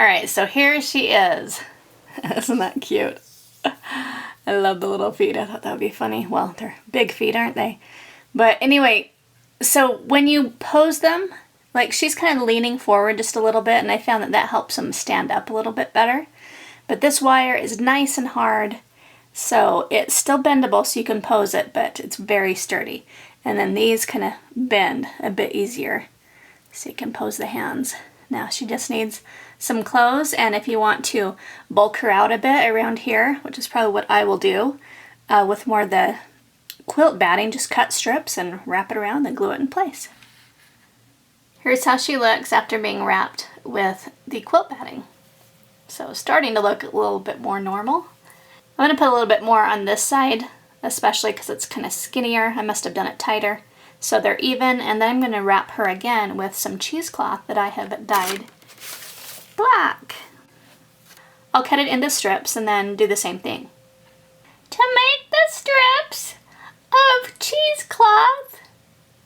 Alright, so here she is. Isn't that cute? I love the little feet. I thought that would be funny. Well, they're big feet, aren't they? But anyway, so when you pose them, like she's kind of leaning forward just a little bit, and I found that that helps them stand up a little bit better. But this wire is nice and hard, so it's still bendable so you can pose it, but it's very sturdy. And then these kind of bend a bit easier so you can pose the hands. Now she just needs some clothes, and if you want to bulk her out a bit around here, which is probably what I will do, with more of the quilt batting, just cut strips and wrap it around and glue it in place. Here's how she looks after being wrapped with the quilt batting. So starting to look a little bit more normal. I'm going to put a little bit more on this side, especially because it's kind of skinnier. I must have done it tighter. So they're even, and then I'm going to wrap her again with some cheesecloth that I have dyed black. I'll cut it into strips and then do the same thing. To make the strips of cheesecloth,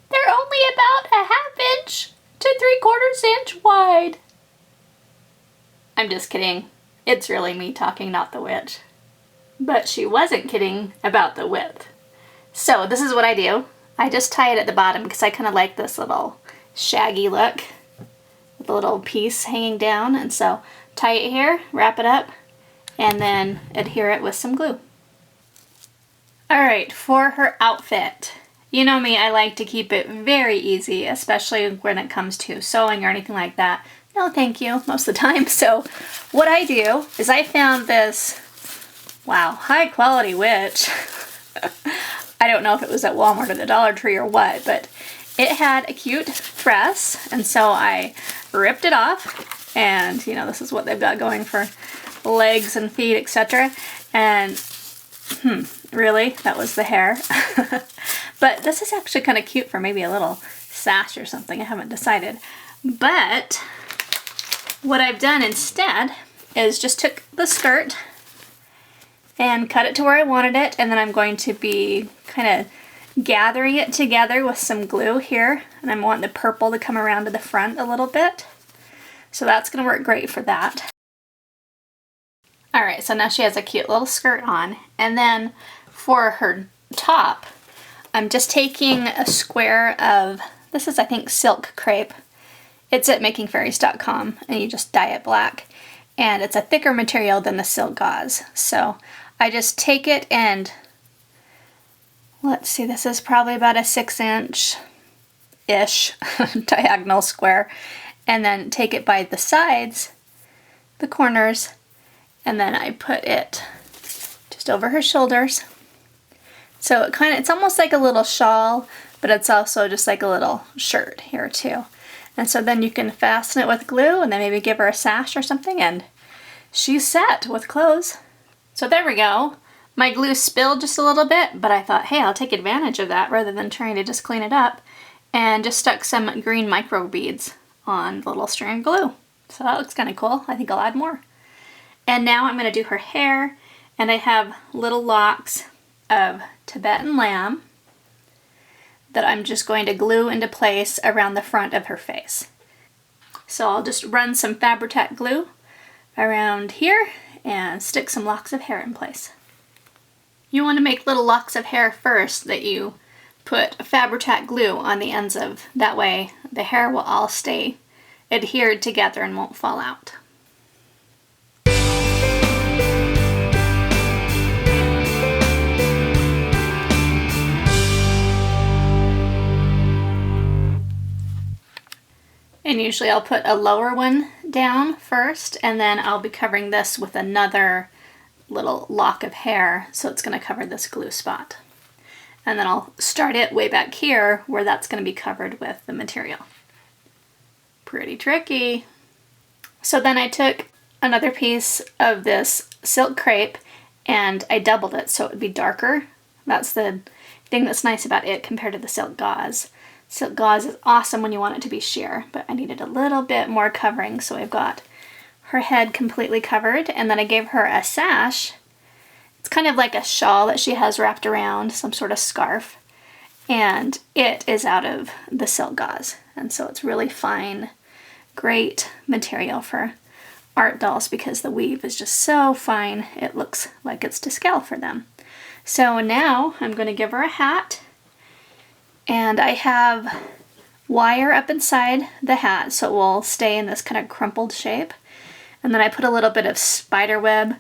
they're only about a 1/2 inch to 3/4 inch wide. I'm just kidding. It's really me talking, not the witch. But she wasn't kidding about the width. So this is what I do. I just tie it at the bottom because I kind of like this little shaggy look with a little piece hanging down. And so tie it here, wrap it up, and then adhere it with some glue. Alright, for her outfit. You know me, I like to keep it very easy, especially when it comes to sewing or anything like that. No thank you, most of the time. So what I do is I found this, wow, high quality witch. I don't know if it was at Walmart or the Dollar Tree or what, but it had a cute dress, and so I ripped it off, and you know, this is what they've got going for legs and feet, etc. And really, that was the hair. But this is actually kind of cute for maybe a little sash or something. I haven't decided. But what I've done instead is just took the skirt and cut it to where I wanted it, and then I'm going to be kind of gathering it together with some glue here, and I'm wanting the purple to come around to the front a little bit. So that's going to work great for that. Alright, so now she has a cute little skirt on, and then for her top, I'm just taking a square of, this is I think silk crepe. It's at makingfairies.com, and you just dye it black. And it's a thicker material than the silk gauze. So I just take it and, let's see, this is probably about a 6-inch-ish diagonal square. And then take it by the sides, the corners, and then I put it just over her shoulders. So it's almost like a little shawl, but it's also just like a little shirt here too. And so then you can fasten it with glue and then maybe give her a sash or something, and she's set with clothes. So there we go. My glue spilled just a little bit, but I thought, hey, I'll take advantage of that rather than trying to just clean it up, and just stuck some green micro beads on the little string of glue. So that looks kind of cool. I think I'll add more. And now I'm going to do her hair, and I have little locks of Tibetan lamb that I'm just going to glue into place around the front of her face. So I'll just run some Fabri-Tac glue around here and stick some locks of hair in place. You want to make little locks of hair first that you put Fabri-Tac glue on the ends of. That way the hair will all stay adhered together and won't fall out. And usually I'll put a lower one down first, and then I'll be covering this with another little lock of hair, so it's going to cover this glue spot. And then I'll start it way back here where that's going to be covered with the material. Pretty tricky. So then I took another piece of this silk crepe and I doubled it so it would be darker. That's the thing that's nice about it compared to the silk gauze. Silk gauze is awesome when you want it to be sheer, but I needed a little bit more covering, so I've got her head completely covered, and then I gave her a sash. It's kind of like a shawl that she has wrapped around, some sort of scarf, and it is out of the silk gauze, and so it's really fine, great material for art dolls because the weave is just so fine. It looks like it's to scale for them. So now I'm going to give her a hat, and I have wire up inside the hat so it will stay in this kind of crumpled shape. And then I put a little bit of spider web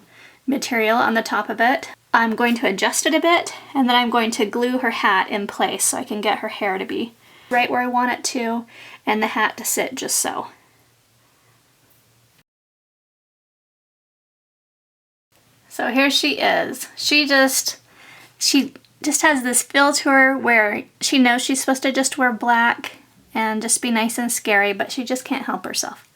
material on the top of it. I'm going to adjust it a bit, and then I'm going to glue her hat in place so I can get her hair to be right where I want it to, and the hat to sit just so. So here she is. She just has this feel to her where she knows she's supposed to just wear black and just be nice and scary, but she just can't help herself.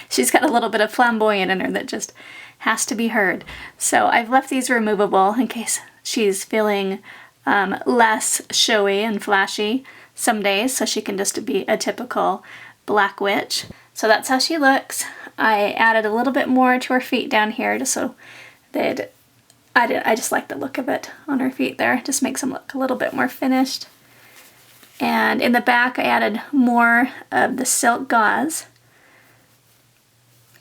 She's got a little bit of flamboyant in her that just has to be heard. So I've left these removable in case she's feeling less showy and flashy some days, so she can just be a typical black witch. So that's how she looks. I added a little bit more to her feet down here just so I just like the look of it on her feet there. It just makes them look a little bit more finished. And in the back I added more of the silk gauze.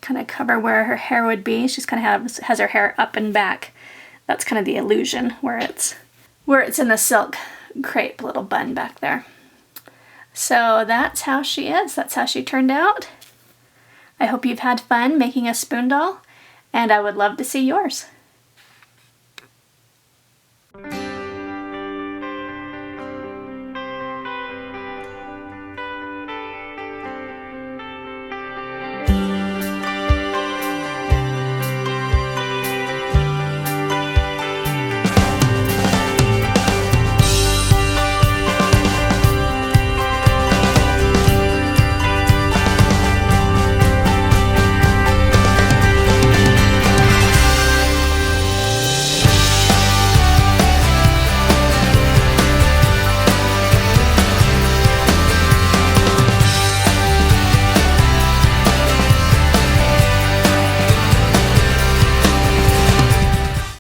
Kind of cover where her hair would be. She's kind of has her hair up and back. That's kind of the illusion where it's in the silk crepe little bun back there. So that's how she is. That's how she turned out. I hope you've had fun making a spoon doll, and I would love to see yours.